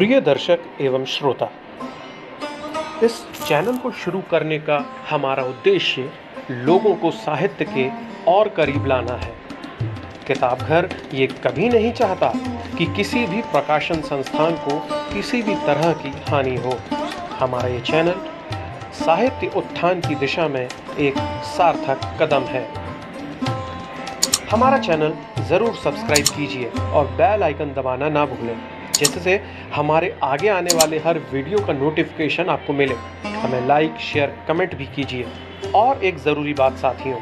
प्रिय दर्शक एवं श्रोता, इस चैनल को शुरू करने का हमारा उद्देश्य लोगों को साहित्य के और करीब लाना है। किताब घर ये कभी नहीं चाहता कि किसी भी प्रकाशन संस्थान को किसी भी तरह की हानि हो। हमारा ये चैनल साहित्य उत्थान की दिशा में एक सार्थक कदम है। हमारा चैनल ज़रूर सब्सक्राइब कीजिए और बेल आइकन दबाना ना भूलें, जिससे हमारे आगे आने वाले हर वीडियो का नोटिफिकेशन आपको मिले। हमें लाइक, शेयर, कमेंट भी कीजिए। और एक ज़रूरी बात साथियों,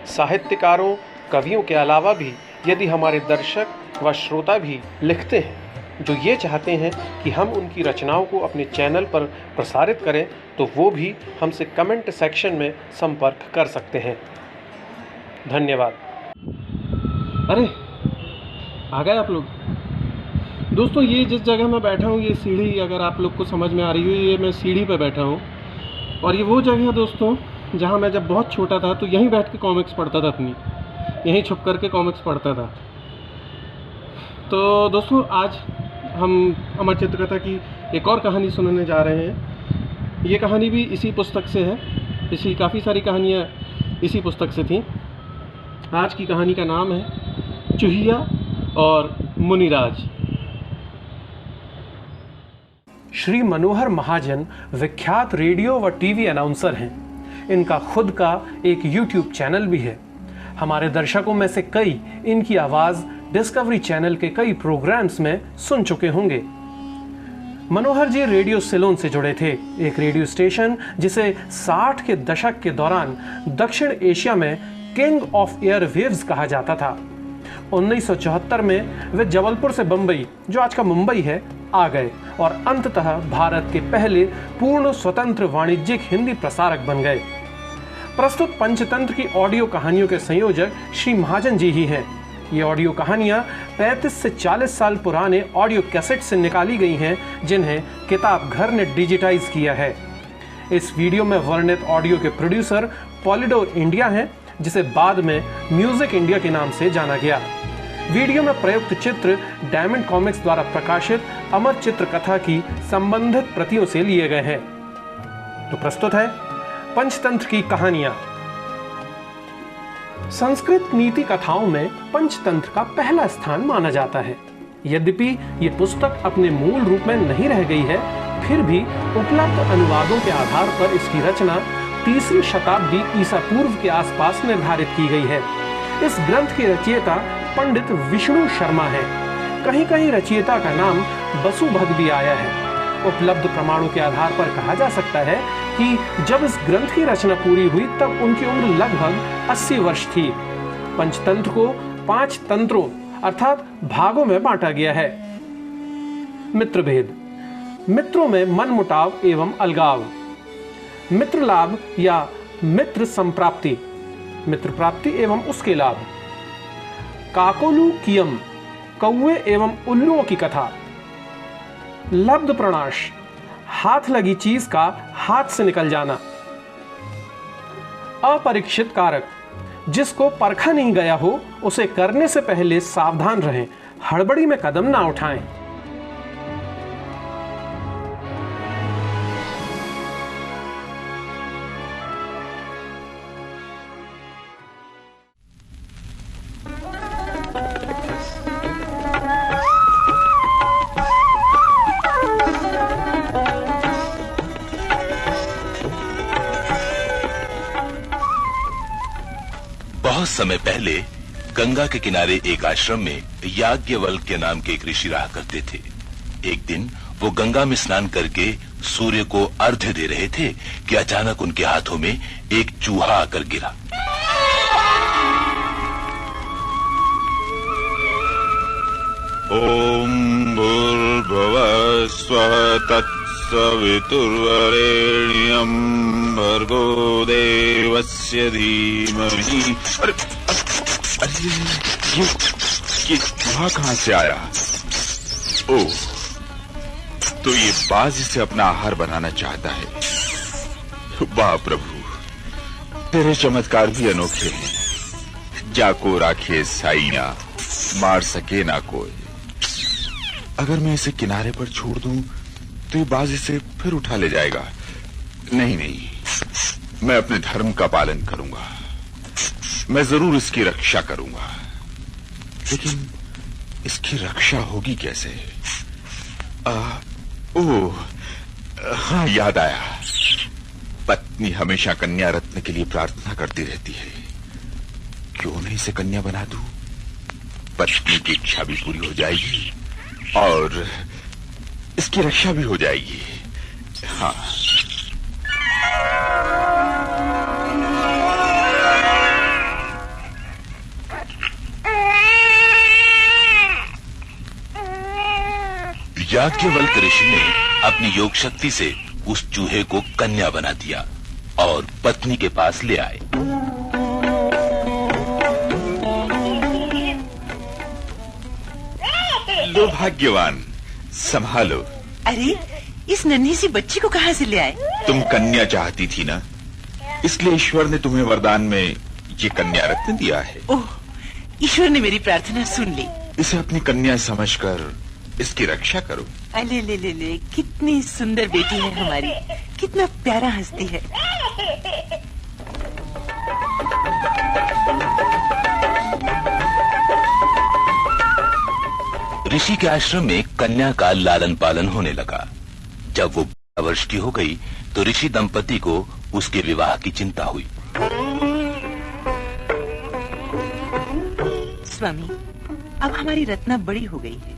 साहित्यकारों, कवियों के अलावा भी यदि हमारे दर्शक व श्रोता भी लिखते हैं जो ये चाहते हैं कि हम उनकी रचनाओं को अपने चैनल पर प्रसारित करें, तो वो भी हमसे कमेंट सेक्शन में संपर्क कर सकते हैं। धन्यवाद। अरे आ गए आप लोग। दोस्तों, ये जिस जगह मैं बैठा हूँ, ये सीढ़ी अगर आप लोग को समझ में आ रही हो, ये मैं सीढ़ी पे बैठा हूँ। और ये वो जगह है दोस्तों जहाँ मैं जब बहुत छोटा था तो यहीं बैठ के कॉमिक्स पढ़ता था, अपनी यहीं छुप कर के कॉमिक्स पढ़ता था। तो दोस्तों, आज हम अमर चित्रकथा की एक और कहानी सुनाने जा रहे हैं। ये कहानी भी इसी पुस्तक से है। पिछली काफ़ी सारी कहानियाँ इसी पुस्तक से थीं। आज की कहानी का नाम है चूहिया और मुनिराज। श्री मनोहर महाजन विख्यात रेडियो व टीवी अनाउंसर हैं। इनका खुद का एक यूट्यूब चैनल भी है। हमारे दर्शकों में से कई इनकी आवाज़ डिस्कवरी चैनल के कई प्रोग्राम्स में सुन चुके होंगे। मनोहर जी रेडियो सिलोन से जुड़े थे, एक रेडियो स्टेशन जिसे 60 के दशक के दौरान दक्षिण एशिया में किंग ऑफ एयर वेव्स कहा जाता था। 1974 में वे जबलपुर से बंबई, जो आज का मुंबई है, आ गए और अंततः भारत के पहले पूर्ण स्वतंत्र वाणिज्यिक हिंदी प्रसारक बन गए। प्रस्तुत पंचतंत्र की ऑडियो कहानियों के संयोजक श्री महाजन जी ही हैं। ये ऑडियो कहानियां 35 से 40 साल पुराने ऑडियो कैसेट से निकाली गई हैं, जिन्हें किताब घर ने डिजिटाइज किया है। इस वीडियो में वर्णित ऑडियो के प्रोड्यूसर पॉलीडोर इंडिया हैं, जिसे बाद में म्यूजिक इंडिया के नाम से जाना गया। वीडियो में प्रयुक्त चित्र डायमंड कॉमिक्स द्वारा प्रकाशित अमर चित्रकथा की संबंधित प्रतियों से लिए गए हैं। तो प्रस्तुत है पंचतंत्र की कहानियां। संस्कृत नीति कथाओं में पंचतंत्र का पहला स्थान माना जाता है। यद्यपि ये पुस्तक अपने मूल रूप में नहीं रह गई है, फिर भी उपलब्ध अनुवादों के आधार पर इसकी रचना 3री शताब्दी ईसा पूर्व के आसपास निर्धारित की गई है। इस ग्रंथ के रचयिता पंडित विष्णु शर्मा है। कहीं कहीं रचयिता का नाम बसुभग भी आया है। उपलब्ध प्रमाणों के आधार पर कहा जा सकता है कि जब इस ग्रंथ की रचना पूरी हुई तब उनकी उम्र लगभग 80 वर्ष थी। पंचतंत्र को 5 तंत्रों अर्थात भागों में बांटा गया है। मित्रभेद, मित्रों में मनमुटाव एवं अलगाव। मित्र लाभ या मित्र संप्राप्ति, मित्र प्राप्ति एवं उसके लाभ। काकोलू कियम, कौवे एवं उल्लुओं की कथा। लब्ध प्रणाश, हाथ लगी चीज का हाथ से निकल जाना। अपरीक्षित कारक, जिसको परखा नहीं गया हो उसे करने से पहले सावधान रहें, हड़बड़ी में कदम ना उठाएं। बहुत समय पहले गंगा के किनारे एक आश्रम में याज्ञवल्क्य के नाम के एक ऋषि रहा करते थे। एक दिन वो गंगा में स्नान करके सूर्य को अर्घ्य दे रहे थे कि अचानक उनके हाथों में एक चूहा आकर गिरा। ओम भूर्भुवः स्वः तत्सवितुर्वरेण्यं भर्गो देवस्य धीमहि। अरे ये चूहा कहाँ से आया? ओह, तो ये बाज इसे अपना आहार बनाना चाहता है। वाह प्रभु, तेरे चमत्कार भी अनोखे हैं। जाको राखे साइया, मार सके ना कोई। अगर मैं इसे किनारे पर छोड़ दूं तो ये बाज इसे फिर उठा ले जाएगा। नहीं नहीं, मैं अपने धर्म का पालन करूंगा। मैं जरूर इसकी रक्षा करूंगा, लेकिन इसकी रक्षा होगी कैसे? ओह हाँ, याद आया। पत्नी हमेशा कन्या रत्न के लिए प्रार्थना करती रहती है। क्यों नहीं इसे कन्या बना दूं? पत्नी की इच्छा भी पूरी हो जाएगी और इसकी रक्षा भी हो जाएगी। हाँ, याज्ञवल्क्य ऋषि ने अपनी योग शक्ति से उस चूहे को कन्या बना दिया और पत्नी के पास ले आए। लो भाग्यवान, संभालो। अरे, इस नन्ही सी बच्ची को कहाँ से ले आए? तुम कन्या चाहती थी ना, इसलिए ईश्वर ने तुम्हें वरदान में ये कन्या रत्न दिया है। ओह, ईश्वर ने मेरी प्रार्थना सुन ली। इसे अपनी कन्या समझकर इसकी रक्षा करो। अले ले ले ले, कितनी सुंदर बेटी है हमारी, कितना प्यारा हंसती है। ऋषि के आश्रम में कन्या का लालन पालन होने लगा। जब वो 12 वर्ष की हो गई तो ऋषि दंपति को उसके विवाह की चिंता हुई। स्वामी, अब हमारी रत्ना बड़ी हो गई है,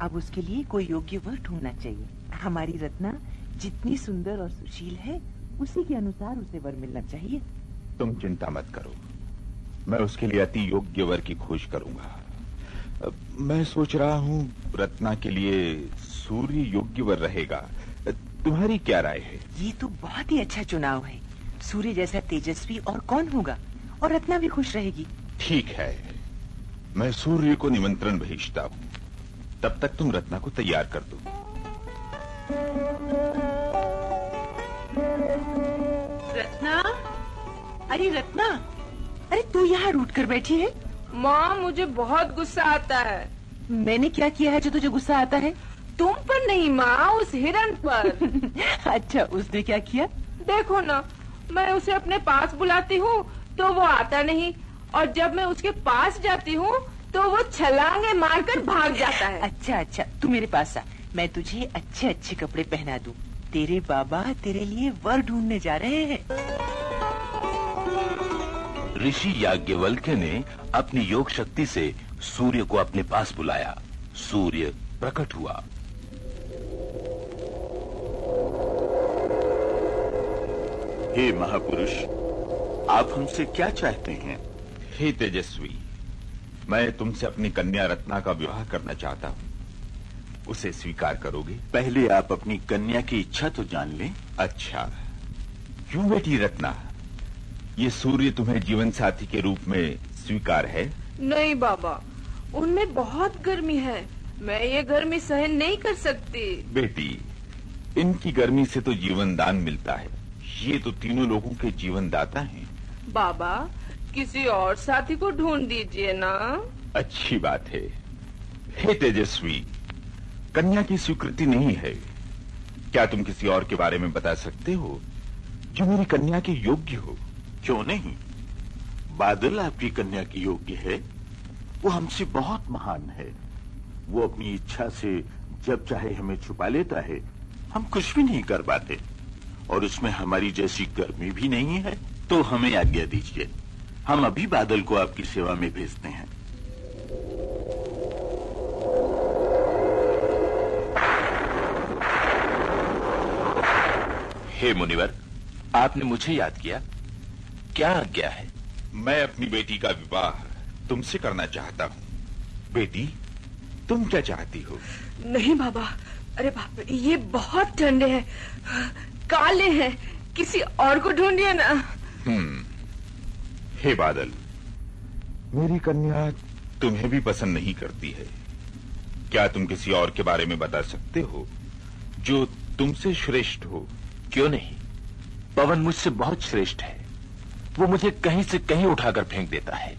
अब उसके लिए कोई योग्य वर ढूंढना चाहिए। हमारी रत्ना जितनी सुंदर और सुशील है, उसी के अनुसार उसे वर मिलना चाहिए। तुम चिंता मत करो, मैं उसके लिए अति योग्य वर की खोज करूंगा। मैं सोच रहा हूँ रत्ना के लिए सूर्य योग्य वर रहेगा। तुम्हारी क्या राय है? ये तो बहुत ही अच्छा चुनाव है। सूर्य जैसा तेजस्वी और कौन होगा, और रत्ना भी खुश रहेगी। ठीक है, मैं सूर्य को निमंत्रण भेजता हूँ। तब तक तुम रत्ना को तैयार कर दो। रत्ना, अरे रत्ना, अरे तू यहाँ रूठ कर बैठी है? माँ, मुझे बहुत गुस्सा आता है। मैंने क्या किया है जो तुझे गुस्सा आता है? तुम पर नहीं माँ, उस हिरण पर। अच्छा, उसने क्या किया? देखो ना, मैं उसे अपने पास बुलाती हूँ तो वो आता नहीं, और जब मैं उसके पास जाती हूँ तो वो छलांगे मारकर भाग जाता है। अच्छा अच्छा, तू मेरे पास आ, मैं तुझे अच्छे अच्छे कपड़े पहना दूं। तेरे बाबा तेरे लिए वर ढूंढने जा रहे हैं। ऋषि याज्ञवल्क्य ने अपनी योग शक्ति से सूर्य को अपने पास बुलाया। सूर्य प्रकट हुआ। हे महापुरुष, आप हमसे क्या चाहते हैं? हे तेजस्वी, मैं तुमसे अपनी कन्या रत्ना का विवाह करना चाहता हूँ। उसे स्वीकार करोगे? पहले आप अपनी कन्या की इच्छा तो जान लें। अच्छा, क्यों बेटी रत्ना, ये सूर्य तुम्हें जीवन साथी के रूप में स्वीकार है? नहीं बाबा, उनमें बहुत गर्मी है, मैं ये गर्मी सहन नहीं कर सकती। बेटी, इनकी गर्मी से तो जीवन दान मिलता है। ये तो तीनों लोगों के जीवन दाता हैं। बाबा, किसी और साथी को ढूंढ दीजिए ना। अच्छी बात है। हे तेजस्वी, कन्या की स्वीकृति नहीं है। क्या तुम किसी और के बारे में बता सकते हो जो मेरी कन्या के योग्य हो? क्यों नहीं, बादल आपकी कन्या की योग्य है। वो हमसे बहुत महान है। वो अपनी इच्छा से जब चाहे हमें छुपा लेता है, हम कुछ भी नहीं कर पाते, और उसमें हमारी जैसी गर्मी भी नहीं है। तो हमें आज्ञा दीजिए, हम अभी बादल को आपकी सेवा में भेजते हैं। हे मुनिवर, आपने मुझे याद किया, क्या आज्ञा है? मैं अपनी बेटी का विवाह तुमसे करना चाहता हूँ। बेटी, तुम क्या चाहती हो? नहीं बाबा, अरे बाप रे, ये बहुत ठंडे हैं, काले हैं, किसी और को ढूंढिए ना। हे बादल, मेरी कन्या तुम्हें भी पसंद नहीं करती है। क्या तुम किसी और के बारे में बता सकते हो जो तुमसे श्रेष्ठ हो? क्यों नहीं, पवन मुझसे बहुत श्रेष्ठ है। वो मुझे कहीं से कहीं उठाकर फेंक देता है।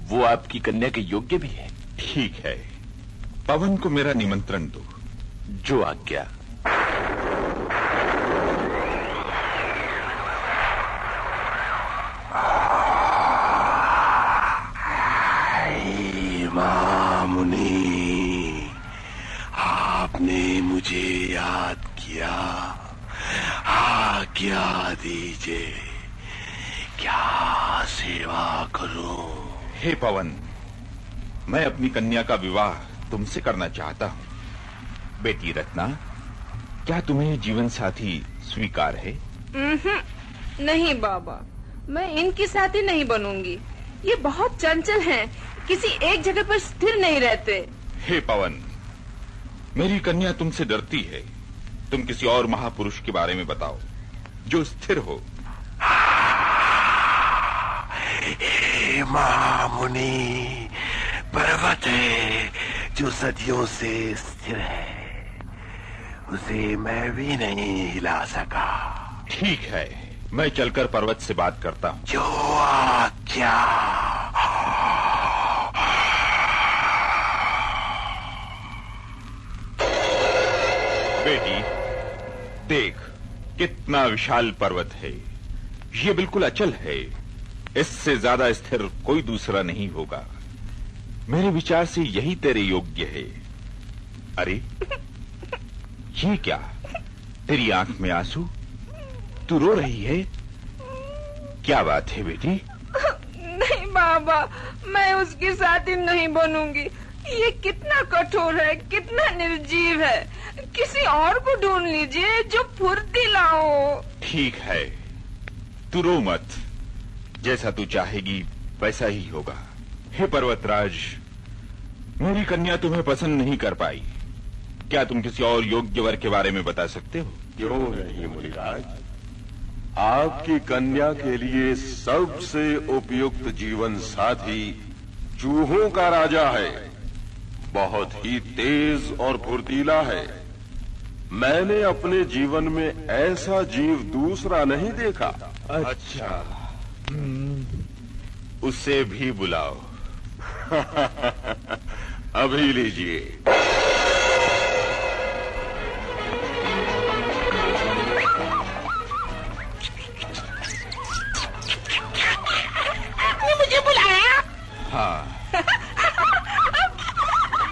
वो आपकी कन्या के योग्य भी है। ठीक है, पवन को मेरा निमंत्रण दो। जो आज्ञा। मुनि, आपने मुझे याद किया, आज्ञा दीजिए, क्या सेवा करूं? हे पवन, मैं अपनी कन्या का विवाह तुमसे करना चाहता हूं। बेटी रत्ना, क्या तुम्हें जीवन साथी स्वीकार है? नहीं बाबा, मैं इनकी साथी नहीं बनूंगी। ये बहुत चंचल हैं, किसी एक जगह पर स्थिर नहीं रहते। हे पवन, मेरी कन्या तुमसे डरती है। तुम किसी और महापुरुष के बारे में बताओ जो स्थिर हो। हे महामुनि, पर्वत है जो सदियों से स्थिर है, उसे मैं भी नहीं हिला सका। ठीक है, मैं चलकर पर्वत से बात करता हूं। जो आज्ञा। बेटी, देख कितना विशाल पर्वत है। ये बिल्कुल अचल है। इससे ज्यादा स्थिर कोई दूसरा नहीं होगा। मेरे विचार से यही तेरे योग्य है। अरे ये क्या, तेरी आंख में आंसू? तू रो रही है, क्या बात है बेटी? नहीं बाबा, मैं उसकी साथी नहीं बनूंगी। ये कितना कठोर है, कितना निर्जीव है। किसी और को ढूंढ लीजिए जो फुर्तीला हो। ठीक है, तू रो मत। जैसा तू चाहेगी वैसा ही होगा। हे पर्वतराज, मेरी कन्या तुम्हें पसंद नहीं कर पाई। क्या तुम किसी और योग्य वर के बारे में बता सकते हो? क्यों नहीं मुनिराज, आपकी कन्या के लिए सबसे उपयुक्त जीवन साथी चूहों का राजा है। बहुत ही तेज और फुर्तीला है। मैंने अपने जीवन में ऐसा जीव दूसरा नहीं देखा। अच्छा, उसे भी बुलाओ। अभी लीजिए। आपने मुझे बुलाया? हाँ।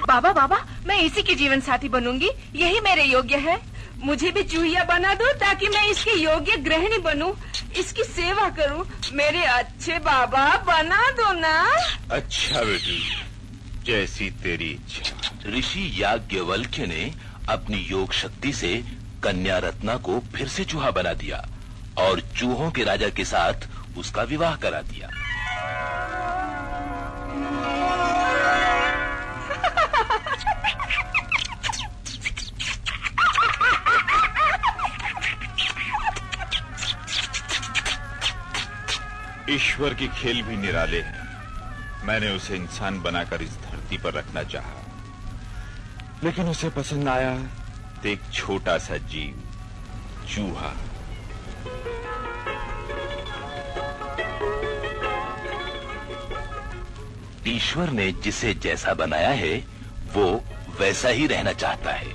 बाबा बाबा, मैं इसी की जीवन साथी बनूंगी। यही मेरे योग्य है। मुझे भी चूहिया बना दो ताकि मैं इसके योग्य गृहिणी बनूं, इसकी सेवा करूं। मेरे अच्छे बाबा, बना दो ना। अच्छा बेटी, जैसी तेरी इच्छा। ऋषि याज्ञवल्क्य ने अपनी योग शक्ति से कन्या रत्ना को फिर से चूहा बना दिया और चूहों के राजा के साथ उसका विवाह करा दिया। ईश्वर के खेल भी निराले हैं। मैंने उसे इंसान बनाकर इस धरती पर रखना चाहा, लेकिन उसे पसंद आया तो एक छोटा सा जीव, चूहा। ईश्वर ने जिसे जैसा बनाया है वो वैसा ही रहना चाहता है।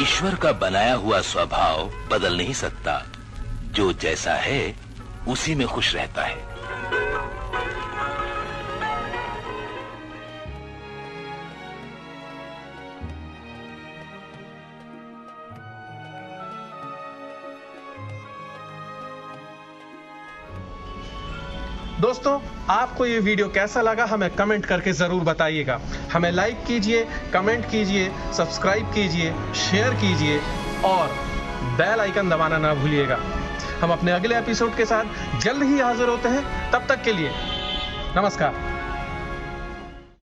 ईश्वर का बनाया हुआ स्वभाव बदल नहीं सकता। जो जैसा है उसी में खुश रहता है। दोस्तों, आपको ये वीडियो कैसा लगा हमें कमेंट करके जरूर बताइएगा। हमें लाइक कीजिए, कमेंट कीजिए, सब्सक्राइब कीजिए, शेयर कीजिए और बेल आइकन दबाना ना भूलिएगा। हम अपने अगले एपिसोड के साथ जल्द ही हाजिर होते हैं। तब तक के लिए नमस्कार।